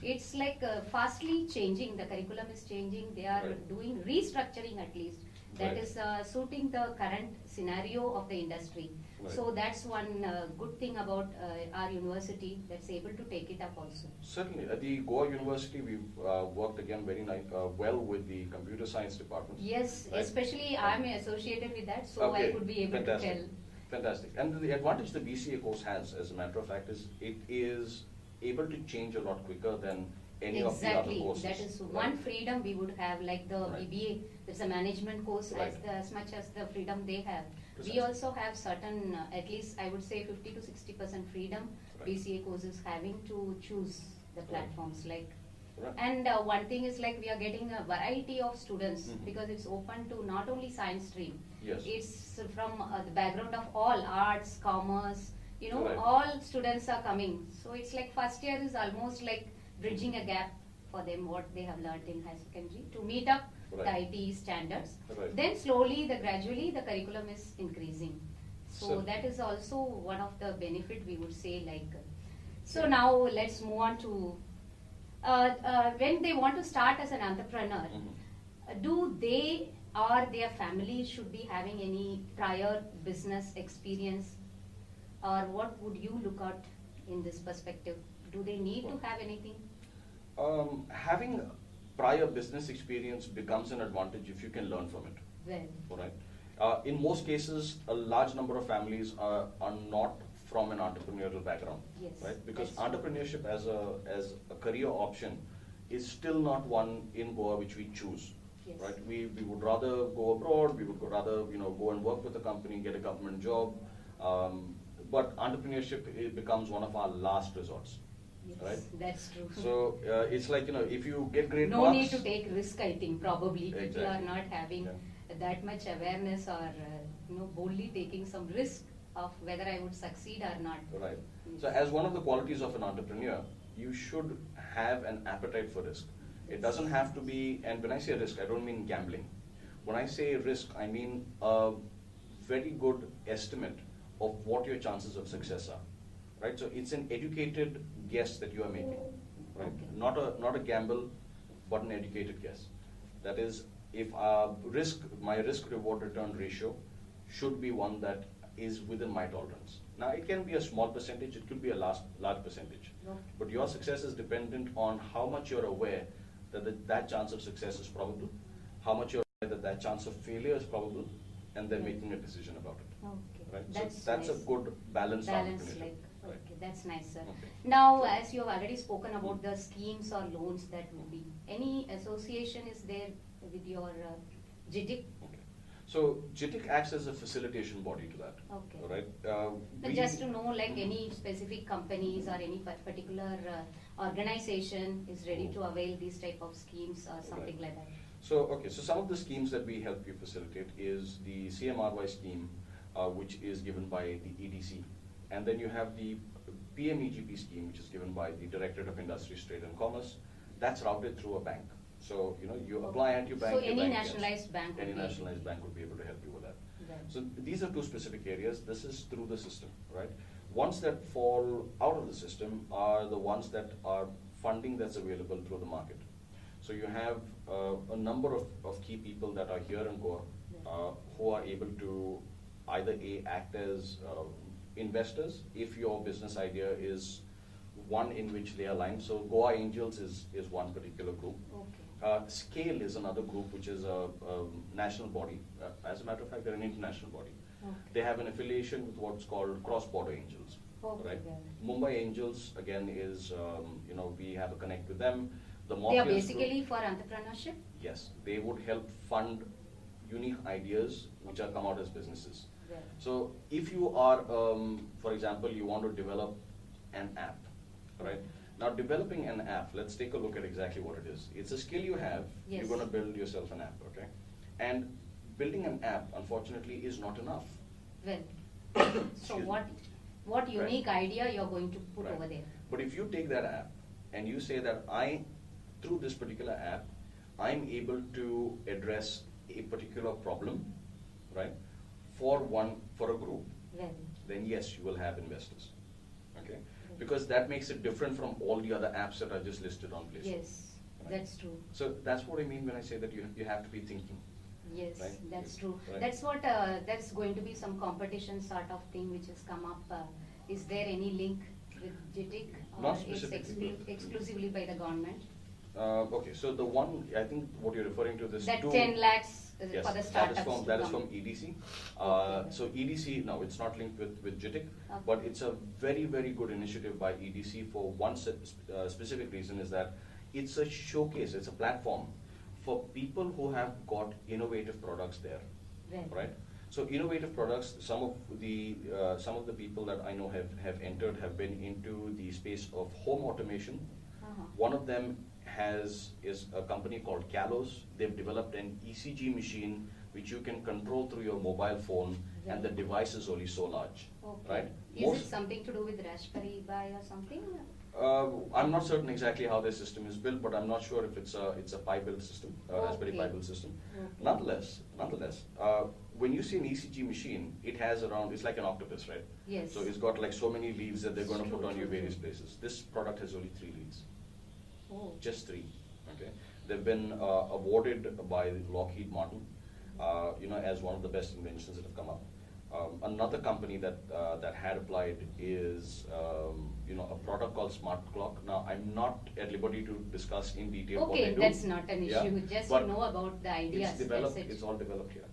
It's like fastly changing. The curriculum is changing. They are Right. doing restructuring at least. That Right. is suiting the current scenario of the industry. Right. So that's one good thing about our university that's able to take it up also. Certainly. At the Goa University, we've worked again very well with the computer science department. Yes, Right. especially I'm associated with that, so I Okay, could be able fantastic. to tell. Fantastic. And the advantage the BCA course has, as a matter of fact, is it is able to change a lot quicker than any of the other Exactly, courses. that is right? one freedom we would have, like the Right. BBA, there's a management course Right. as much as the freedom they have. Precisely. We also have certain, at least I would say 50 to 60% freedom Right. BCA courses having to choose the platforms like. Right. And one thing is like we are getting a variety of students Mhm. because it's open to not only science stream. Yes. It's from the background of all arts, commerce, Right. all students are coming. So it's like first year is almost like bridging a gap for them what they have learned in high secondary to meet up the Right. IT standards. Right. Then slowly, gradually the curriculum is increasing. So Certainly. that is also one of the benefit we would say like. So Yeah. now let's move on to when they want to start as an entrepreneur. Mhm. Do they or their family should be having any prior business experience, or what would you look at in this perspective? Do they need to have anything? Having prior business experience becomes an advantage if you can learn from it. Well, All right. In most cases, a large number of families are not from an entrepreneurial background, Yes, right? Because that's true. entrepreneurship as a career option is still not one in Goa which we choose, Yes. right? We would rather go abroad. We would rather go and work with a company, get a government job. But entrepreneurship, it becomes one of our last resorts, yes, right? that's true. So it's like if you get great No marks, need to take risk, I think, probably. People are Exactly. not having Yeah. that much awareness or, boldly taking some risk of whether I would succeed or not. Right. So as one of the qualities of an entrepreneur, you should have an appetite for risk. It doesn't have to be, and when I say risk, I don't mean gambling. When I say risk, I mean a very good estimate of what your chances of success are. Right? So it's an educated guess that you are making. Right? Okay. Not a gamble, but an educated guess. That is, if my risk reward return ratio should be one that is within my tolerance. Now it can be a small percentage, it could be a large percentage. Okay. But your success is dependent on how much you're aware that chance of success is probable, how much you're aware that chance of failure is probable, and then making a decision about it. Okay, Right? that's So that's nice. a good balanced Balance, entrepreneurship. like, Right. okay, that's nice, sir. Okay. Now, as you have already spoken about the schemes or loans that would be, any association is there with your JITIC? Okay. So JITIC acts as a facilitation body to that. Okay. All right. But just to know, like any specific companies or any particular organization is ready to avail these type of schemes or something like that. So some of the schemes that we help you facilitate is the CMRY scheme, which is given by the EDC, and then you have the PMEGP scheme, which is given by the Directorate of Industries, Trade and Commerce. That's routed through a bank. So you apply at your bank. So your any bank gets- nationalized bank would Any be able nationalized bank would be able to help you with that. Right. So these are two specific areas. This is through the system, right? Ones that fall out of the system are the ones that are funding that's available through the market. So you have a number of key people that are here in Goa who are able to either act as investors if your business idea is one in which they align. So Goa Angels is one particular group. Okay. Scale is another group, which is a national body. As a matter of fact, they're an international body. Okay. They have an affiliation with what's called cross-border angels. Okay, Right? well. Mumbai Angels, again, is, we have a connect with them. The They are Morpheus group- basically for entrepreneurship? Yes, they would help fund unique ideas which are come out as businesses. Right. So if you are, for example, you want to develop an app, right? Now developing an app, let's take a look at exactly what it is. It's a skill you have, Yes. you're going to build yourself an app, okay? And building an app, unfortunately, is not enough. Well, so Excuse me. what unique idea you're going to put Right. over there? But if you take that app and you say that through this particular app, I'm able to address a particular problem, right, for a group, Well, then yes, you will have investors. Okay. because that makes it different from all the other apps that are just listed on Play Store. Yes, Right. that's true. So that's what I mean when I say that you have to be thinking. Yes, Right. that's Yes. true. Right. That's what, that's going to be some competition sort of thing which has come up. Is there any link with GTIC or Not it's specifically. exclusively by the government? Okay, so the one, I think what you're referring to, this That two. 10 lakhs Yes, for the that startups is from, to that is come. from EDC. Okay. So EDC, no, it's not linked with GTIC, Okay. but it's a very, very good initiative by EDC for one specific reason, is that it's a showcase, it's a platform for people who have got innovative products there, Well, right? So innovative products, some of the people that I know have entered have been into the space of home automation. uh-huh. One of them is a company called Kalos. They've developed an ECG machine which you can control through your mobile phone, and the device is only so large, Okay. right? Is it something to do with Raspberry Pi or something? I'm not certain exactly how their system is built, but I'm not sure if it's a Pi built system, Raspberry Pi Okay. built system. Okay. Nonetheless, when you see an ECG machine, it has around, it's like an octopus, right? Yes. So it's got like so many leads that they're going to True, put on you true, various true. places. This product has only 3 leads. Oh. Just 3. Okay, they've been awarded by Lockheed Martin, as one of the best inventions that have come up. Another company that had applied is a product called Smart Clock. Now, I'm not at liberty to discuss in detail what they Okay, do. that's not an Yeah, issue. Just but to know about the ideas. It's developed. that's it. It's all developed here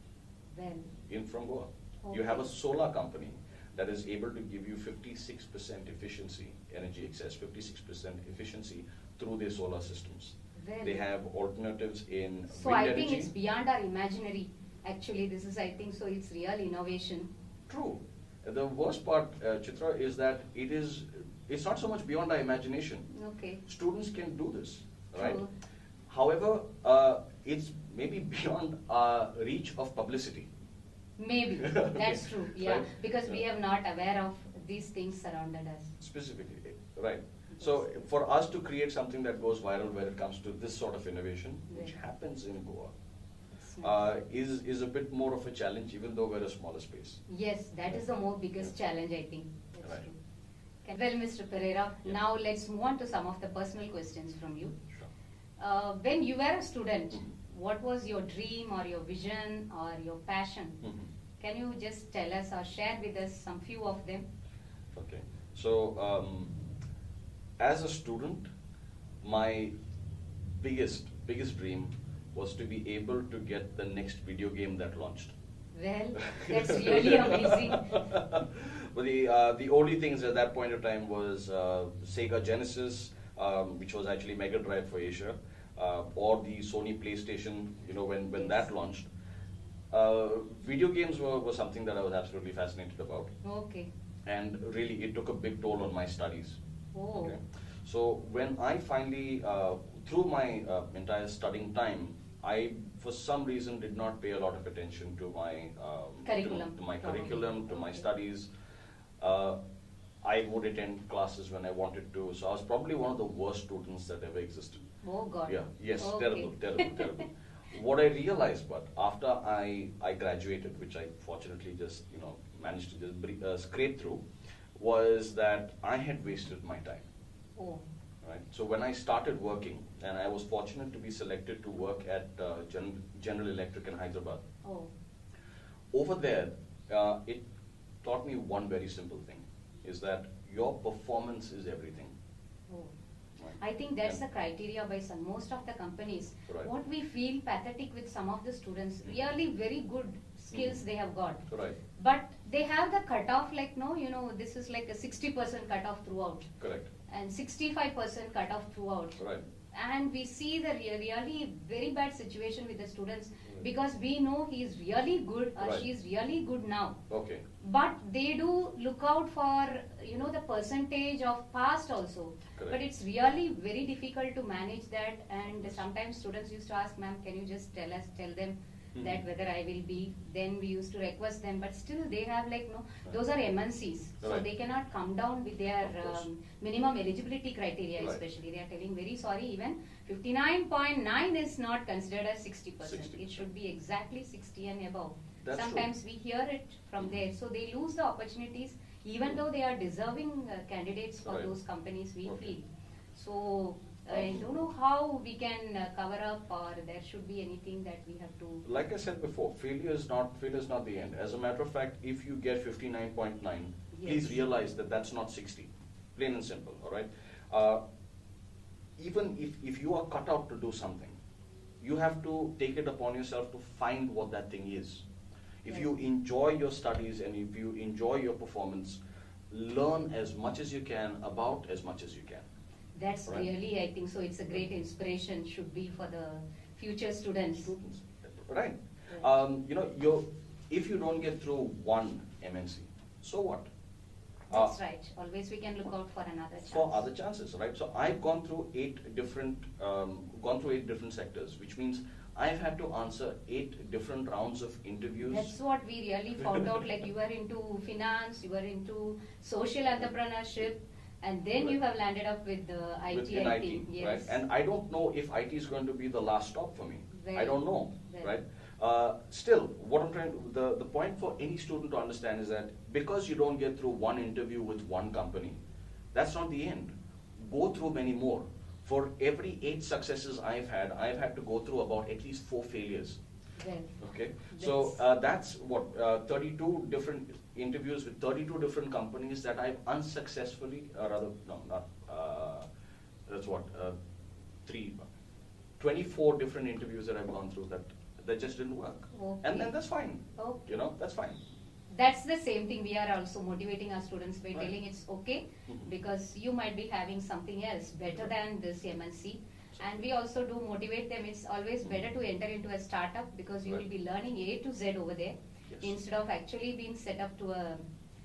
Well, from Goa. You have a Okay. solar company that is able to give you 56% efficiency, energy excess, 56% efficiency through their solar systems. well. They have alternatives in So wind I energy. think it's beyond our imaginary. Actually, this is, I think, so it's real innovation. True. The worst part, Chitra, is that it's not so much beyond our imagination. Okay. Students can do this, right? True. However, it's maybe beyond our reach of publicity. Maybe. That's true. Yeah. Right? Because we Yeah. are not aware of these things surrounded us. Specifically, right? So for us to create something that goes viral when it comes to this sort of innovation, which Yeah. happens in Goa, It's nice. is a bit more of a challenge, even though we're a smaller space. Yes, that is the more biggest challenge, I think. That's Right. true. Okay. Well, Mr. Pereira, Yeah. now let's move on to some of the personal questions from you. Sure. When you were a student, Mhm. what was your dream or your vision or your passion? Mhm. Can you just tell us or share with us some few of them? Okay. So, as a student, my biggest dream was to be able to get the next video game that launched. Well, that's really amazing. But the only things at that point of time was Sega Genesis, which was actually Mega Drive for Asia, or the Sony PlayStation. When Yes. that launched, video games were something that I was absolutely fascinated about, Okay. and really it took a big toll on my studies. Oh. Okay. So when I finally, through my entire studying time, I, for some reason, did not pay a lot of attention to my Curriculum, to my probably. curriculum, to my Okay. studies. I would attend classes when I wanted to. So I was probably one of the worst students that ever existed. Oh God. Yeah. Yes. Okay. Terrible. What I realized, but after I graduated, which I fortunately just managed to just scrape through, was that I had wasted my time. Oh. Right. So when I started working, and I was fortunate to be selected to work at General Electric in Hyderabad. Oh. Over there, it taught me one very simple thing: is that your performance is everything. Oh. Right? I think that's And- the criteria by most of the companies. Right. What we feel pathetic with some of the students, Mhm. really very good skills Mhm. they have got. Right. But they have the cutoff like, no, this is like a 60% cutoff throughout Correct. and 65% cutoff throughout. Right. And we see the really very bad situation with the students Right. because we know he is really good or Right. she is really good now. Okay. But they do look out for, the percentage of past also. Correct. But it's really very difficult to manage that. And sometimes students used to ask, ma'am, can you just tell them Mhm. that whether I will be. Then we used to request them, but still they have those are MNCs. So Right. they cannot come down with their Of course. minimum eligibility criteria Right. especially. They are telling very sorry, even 59.9 is not considered as 60%. 60%. It should be exactly 60 and above. That's true. Sometimes we hear it from there. So they lose the opportunities even though they are deserving candidates for Right. those companies, we Okay. feel. So I don't know how we can cover up, or there should be anything that we have to. Like I said before, failure is not the end. As a matter of fact, if you get 59.9, please Yes. realize that that's not 60. Plain and simple, all right? Even if you are cut out to do something, you have to take it upon yourself to find what that thing is. If you Yes. enjoy your studies and if you enjoy your performance, learn as much as you can about as much as you can. That's Right. really, I think so. It's a great inspiration, should be for the future students. Right. Right. If you don't get through one MNC, so what? That's right. Always we can look out for another chance. For other chances, right? So I've gone through eight different sectors, which means I've had to answer 8 different rounds of interviews. That's what we really found out. Like, you were into finance, you were into social entrepreneurship, and then you Right. have landed up with the IT. Within I IT, think. right? Yes. And I don't know if IT is going to be the last stop for me. I Right. don't know, Right. right? Still, what I'm trying to, the point for any student to understand is that because you don't get through one interview with one company, that's not the end. Go through many more. For every 8 successes I've had to go through about at least 4 failures. Well, Okay, so that's what 32 different interviews with 32 different companies that I've unsuccessfully, that's what 24 different interviews that I've gone through that just didn't work, Okay. and then that's fine. Okay. That's fine. That's the same thing. We are also motivating our students by Right. telling it's okay, Mhm. because you might be having something else better than this MNC. And we also do motivate them. It's always better to enter into a startup, because you will Right. be learning A to Z over there, Yes. instead of actually being set up to a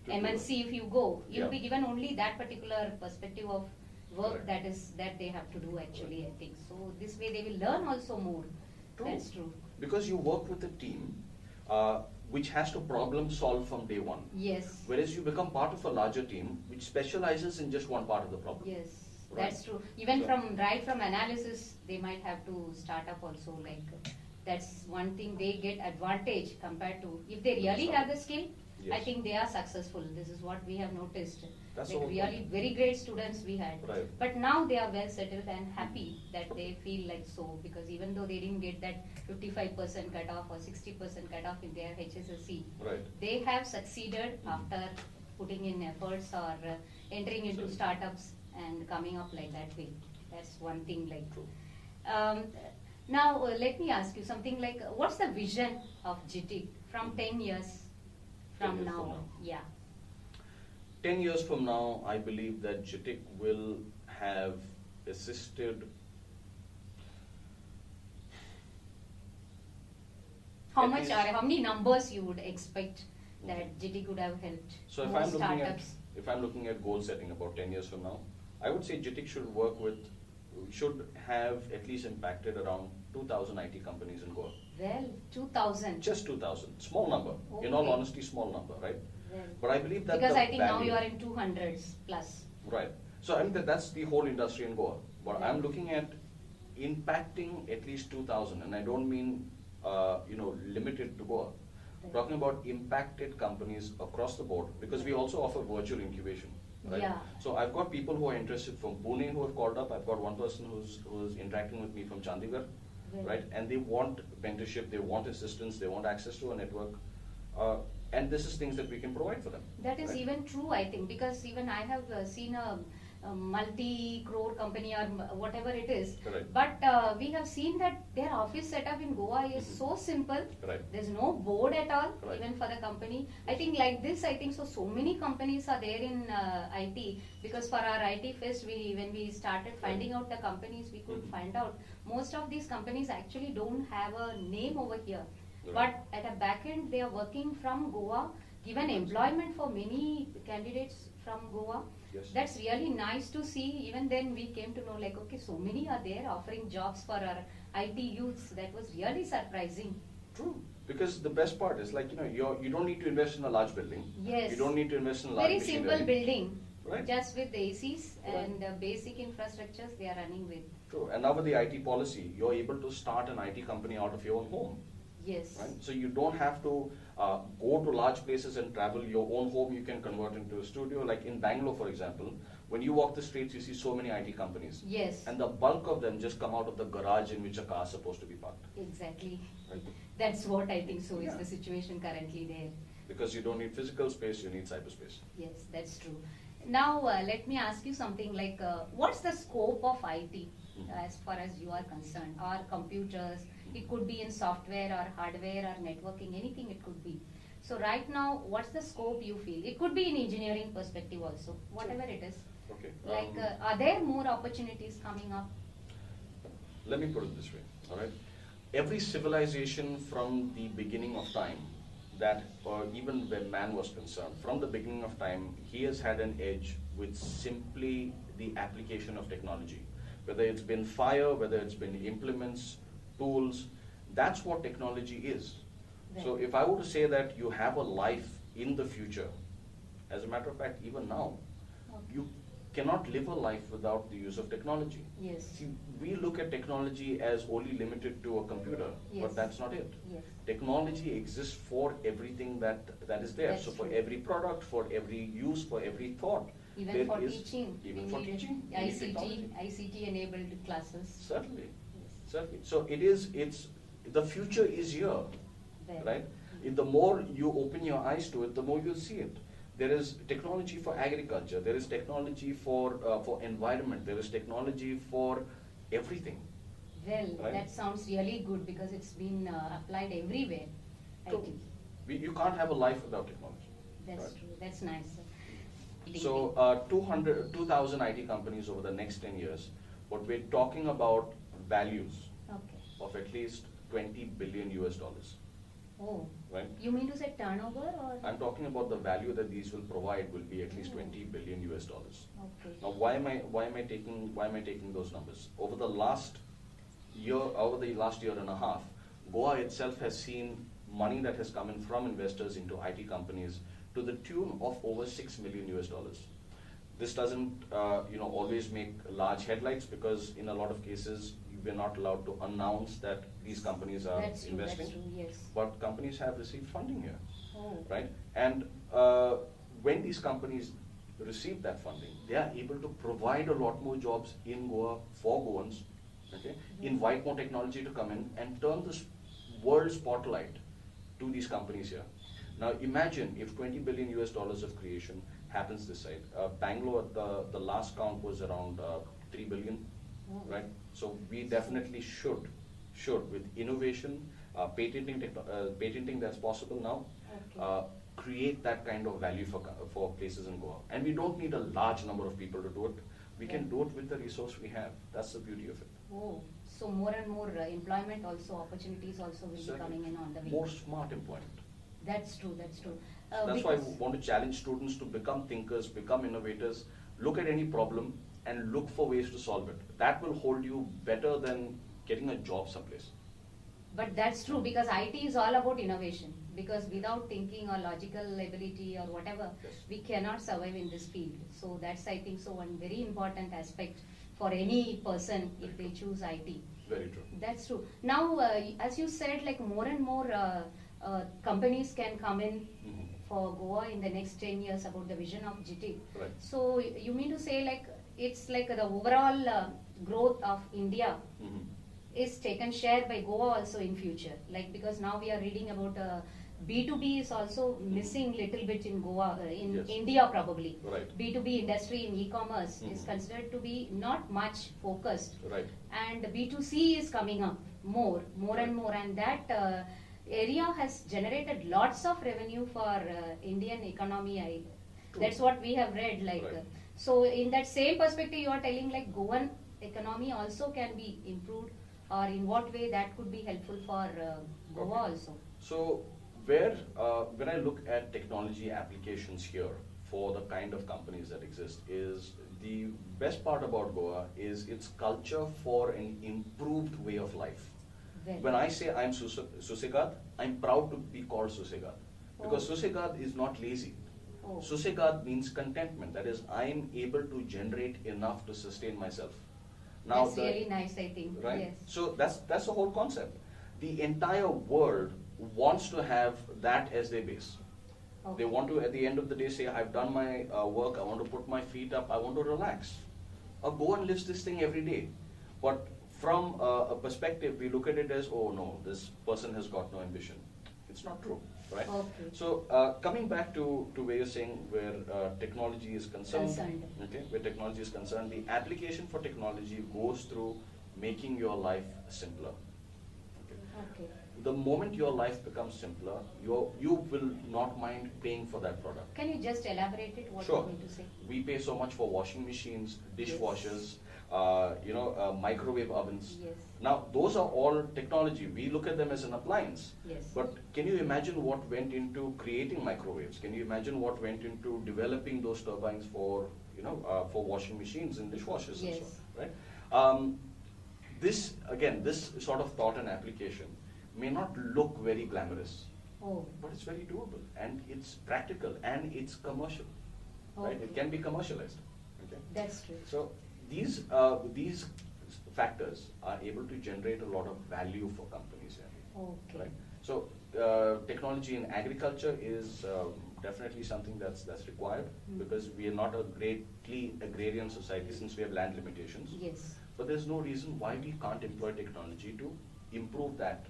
To MNC. If you go, you'll Yeah. be given only that particular perspective of work Correct. that they have to do actually, I think. So this way they will learn also more. True. That's true. Because you work with a team which has to problem solve from day one. Yes. Whereas you become part of a larger team which specializes in just one part of the problem. Yes, Right. that's true. Even So- from analysis, they might have to start up also. Like, that's one thing they get advantage compared to, if they really have the skill. I Yes. think they are successful. This is what we have noticed. That's Like, the whole really point. very great students we had. Right. But now they are well settled and happy that they feel like so, because even though they didn't get that 55% cutoff or 60% cutoff in their HSSC, Right. they have succeeded after putting in efforts, or entering into Sure. startups and coming up like that way. That's one thing. Like, True. now let me ask you something. Like, what's the vision of GT from 10 years 10 from years now? from now. Yeah. 10 years from now, I believe that JITIC will have assisted. How At much least- or how many numbers you would expect that GT could have helped? So more if startups? I'm looking at goal setting about 10 years from now, I would say JITIC should have at least impacted around 2,000 IT companies in Goa. Well, 2,000. Just 2,000, small number. In all Okay. honesty, small number, right? Well, But I believe that because the I think now value- you are in 200s plus. Right. So I mean that's the whole industry in Goa. But Right. I'm looking at impacting at least 2,000, and I don't mean limited to Goa. Right. Talking about impacted companies across the board, because we also offer virtual incubation. Right? Yeah. So I've got people who are interested from Pune who have called up. I've got one person who's interacting with me from Chandigarh, right? And they want mentorship, they want assistance, they want access to a network, and this is things that we can provide for them. That is right? even true, I think, because even I have seen a multi-crore company or whatever it is. Correct. But we have seen that their office setup in Goa is Mhm. so simple. Right. There's no board at all, Right. even for the company. I think like this, I think so many companies are there in IT, because for our IT fest, when we started finding out the companies, we could Mhm. find out most of these companies actually don't have a name over here. Right. But at a back end, they are working from Goa, given employment for many candidates from Goa. Yes. That's really nice to see. Even then we came to know, like, okay, so many are there offering jobs for our IT youths. That was really surprising. True. Because the best part is like, you don't need to invest in a large building. Yes. You don't need to invest in a large Very simple machinery. building, Right. just with ACs Right. and basic infrastructures they are running with. True. And now with the IT policy, you're able to start an IT company out of your own home. Yes. Right? So you don't have to go to large places and travel. Your own home you can convert into a studio. Like in Bangalore, for example, when you walk the streets, you see so many IT companies. Yes. And the bulk of them just come out of the garage in which a car is supposed to be parked. Exactly. Right? That's what I think so is Yeah. the situation currently there. Because you don't need physical space, you need cyberspace. Yes, that's true. Now, let me ask you something like, what's the scope of IT as far as you are concerned? Or computers, it could be in software or hardware or networking, anything it could be. So right now, what's the scope you feel? It could be in engineering perspective also, whatever it is. Okay. Like, are there more opportunities coming up? Let me put it this way, all right? Every civilization from the beginning of time, that even when man was concerned, from the beginning of time, he has had an edge with simply the application of technology. Whether it's been fire, whether it's been implements, tools, that's what technology is. So Right. if I were to say that you have a life in the future, as a matter of fact, even now, Okay. you cannot live a life without the use of technology. Yes. See, we look at technology as only limited to a computer, Yes. but that's not it. Yes. Technology exists for everything that is there. That's So for true. every product, for every use, for every thought. Even there for is- teaching. Even we for need teaching. we need technology. ICT enabled classes. Certainly, Yes. certainly. So it's, the future is here, Well, right? The more you open your eyes to it, the more you'll see it. There is technology for agriculture, there is technology for environment, there is technology for everything. Well, Right. that sounds really good because it's been applied everywhere. I So, think you can't have a life without technology. that's right? true. That's nice. So 2,000 IT companies over the next 10 years, but we're talking about values Okay. of at least 20 billion US dollars, Oh, right? you mean to say turnover or? I'm talking about the value that these will provide will be at least Oh. 20 billion US dollars. Okay. Now, why am I taking those numbers? Over the last year and a half, Goa itself has seen money that has come in from investors into IT companies to the tune of over 6 million US dollars. This doesn't, always make large headlights because in a lot of cases, we're not allowed to announce that these companies are That's true. investing. That's true. Yes. But companies have received funding here, Oh. right? And when these companies receive that funding, they are able to provide a lot more jobs in Goa for Goans, okay? Invite more technology to come in and turn this world spotlight to these companies here. Now imagine if 20 billion US dollars of creation happens this side. Bangalore, the last count was around 3 billion, Oh. right? So we definitely should with innovation, patenting that's possible now, Okay. create that kind of value for places in Goa. And we don't need a large number of people to do it. We can Yeah. do it with the resource we have. That's the beauty of it. Oh, so more and more employment also, opportunities also will be Certainly. coming in on the way. More smart employment. That's true. That's true. That's why Because- we want to challenge students to become thinkers, become innovators, look at any problem and look for ways to solve it. That will hold you better than getting a job someplace. But that's true because IT is all about innovation. Because without thinking or logical ability or whatever, Yes. we cannot survive in this field. So that's, I think, so one very important aspect for any person if they choose IT. Very true. That's true. Now, as you said, like more and more companies can come in Mhm. for Goa in the next 10 years about the vision of GT. Right. So you mean to say like it's like the overall growth of India Mhm. is taken share by Goa also in future, like because now we are reading about B2B is also missing little bit in Goa, in Yes. India probably. Right. B2B industry in e-commerce is Mhm. considered to be not much focused, Right. and B2C is coming up more Right. and more, and that area has generated lots of revenue for Indian economy. True. That's what we have read. Like Right. so, in that same perspective, you are telling like Goan economy also can be improved, or in what way that could be helpful for Goa Okay. also. So when I look at technology applications here for the kind of companies that exist, is the best part about Goa is its culture for an improved way of life. Well, When I say I'm Susegad, I'm proud to be called Susegad. Because Oh. Susegad is not lazy. oh, Susegad means contentment. That is, I'm able to generate enough to sustain myself. Now that's really nice, I think. right? Yes. So that's the whole concept. the entire world wants to have that as their base. Okay. They want to, at the end of the day, say, I've done my work, I want to put my feet up, I want to relax. Or go and live this thing every day. But from a perspective, we look at it as, oh no, this person has got no ambition. It's not true, right? Okay. So coming back to where you're saying where technology is concerned, okay, where technology is concerned, the application for technology goes through making your life simpler. Okay. The moment your life becomes simpler, you will not mind paying for that product. Can you just elaborate it? What Sure. you're going to say? We pay so much for washing machines, dishwashers, microwave ovens. Yes. Now, those are all technology. We look at them as an appliance. Yes. But can you imagine what went into creating microwaves? Can you imagine what went into developing those turbines for washing machines and dishwashers and Yes. so on, right? This sort of thought and application may not look very glamorous, Oh. but it's very doable and it's practical and it's commercial, right? Okay. It can be commercialized. Okay. That's true. So these factors are able to generate a lot of value for companies here, Okay. right? So technology in agriculture is definitely something that's required because we are not a greatly agrarian society since we have land limitations. Yes. But there's no reason why we can't employ technology to improve that.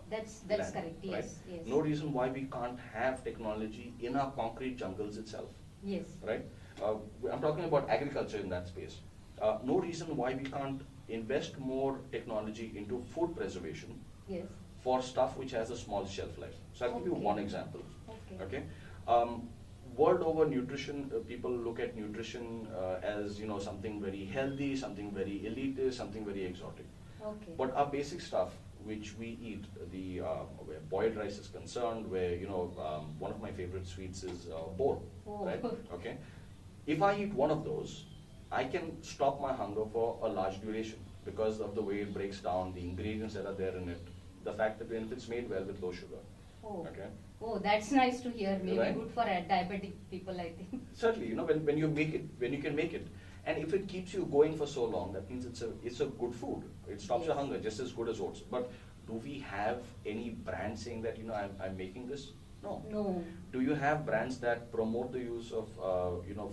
That's land, correct. right? Yes. Yes. No reason why we can't have technology in our concrete jungles itself, Yes. right? I'm talking about agriculture in that space. No reason why we can't invest more technology into food preservation Yes. for stuff which has a small shelf life. So I'll give you Okay. one example. Okay. World over nutrition, people look at nutrition as something very healthy, something very elitist, something very exotic. Okay. But our basic stuff, which we eat, where boiled rice is concerned, where one of my favorite sweets is bor, Oh. right? Okay. If I eat one of those, I can stop my hunger for a large duration because of the way it breaks down, the ingredients that are there in it, the fact that if it's made well with low sugar. Oh. Okay. Oh, that's nice to hear. Maybe Right. good for diabetic people, I think. Certainly, when you make it, when you can make it, and if it keeps you going for so long, that means it's a good food. It stops your Yes. hunger just as good as oats. But do we have any brand saying that I'm making this? No. No. Do you have brands that promote the use of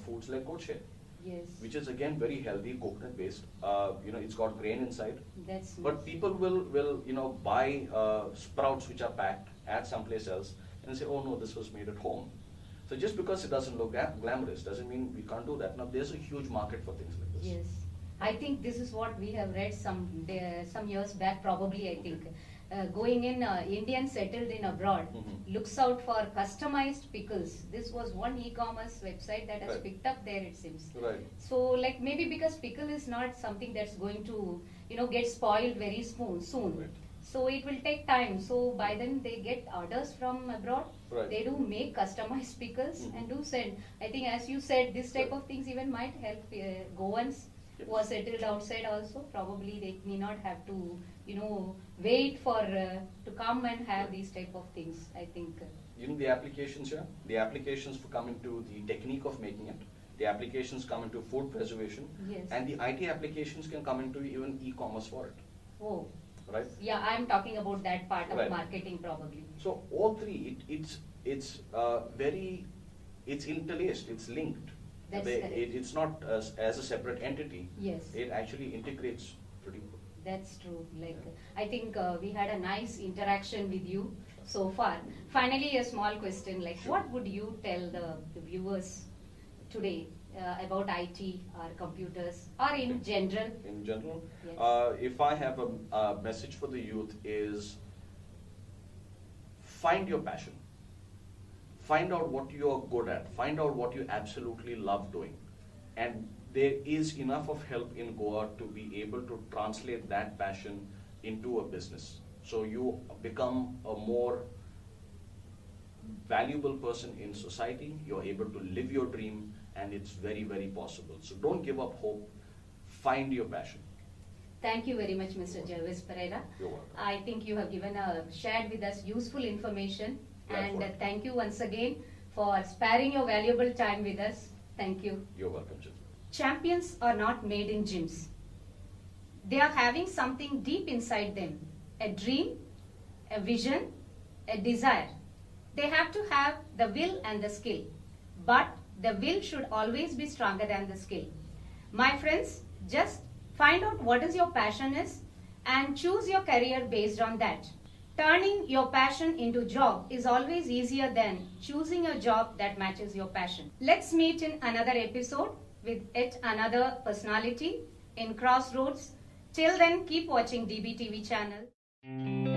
foods like goat shea, Yes. which is again very healthy, coconut based. It's got grain inside. That's But nice. people will buy sprouts which are packed at someplace else and say, oh no, this was made at home. So just because it doesn't look glamorous doesn't mean we can't do that. Now there's a huge market for things like this. Yes. I think this is what we have read some years back, probably, I think. Going in, Indian settled in abroad Mhm. looks out for customized pickles. This was one e-commerce website that has Right. picked up there, it seems. Right. So, like, maybe because pickle is not something that's going to, get spoiled very soon. Right. So it will take time. So by then they get orders from abroad. Right. They do make customized pickles Mhm. and do send. I think, as you said, this type Right. of things even might help Goans Yes. who are settled outside also. Probably they may not have to, wait for to come and have these type of things. I think. The applications here, the applications come into the technique of making it. The applications come into food preservation. Yes. And the IT applications can come into even e-commerce for it, Oh, right? yeah. I'm talking about that part of Right. marketing probably. So all three, it's interlaced, it's linked. That's correct. It's not as a separate entity. Yes. It actually integrates pretty well. That's true. Like, I think we had a nice interaction with you so far. Finally, a small question. Like, Sure. what would you tell the viewers today about IT or computers or in general? In general, Yes. if I have a message for the youth is find your passion. Find out what you are good at. Find out what you absolutely love doing. And there is enough of help in Goa to be able to translate that passion into a business. So you become a more valuable person in society, you're able to live your dream, and it's very, very possible. So don't give up hope, find your passion. Thank you very much, Mr. Jervis Pereira. You're welcome. I think you have shared with us useful information. Glad And for it. thank you once again for sparing your valuable time with us. Thank you. You're welcome, Chitra. Champions are not made in gyms. They are having something deep inside them, a dream, a vision, a desire. They have to have the will and the skill. But the will should always be stronger than the skill. My friends, just find out what is your passion is and choose your career based on that. Turning your passion into job is always easier than choosing a job that matches your passion. Let's meet in another episode with yet another personality in Crossroads. Till then, keep watching DBTV channel.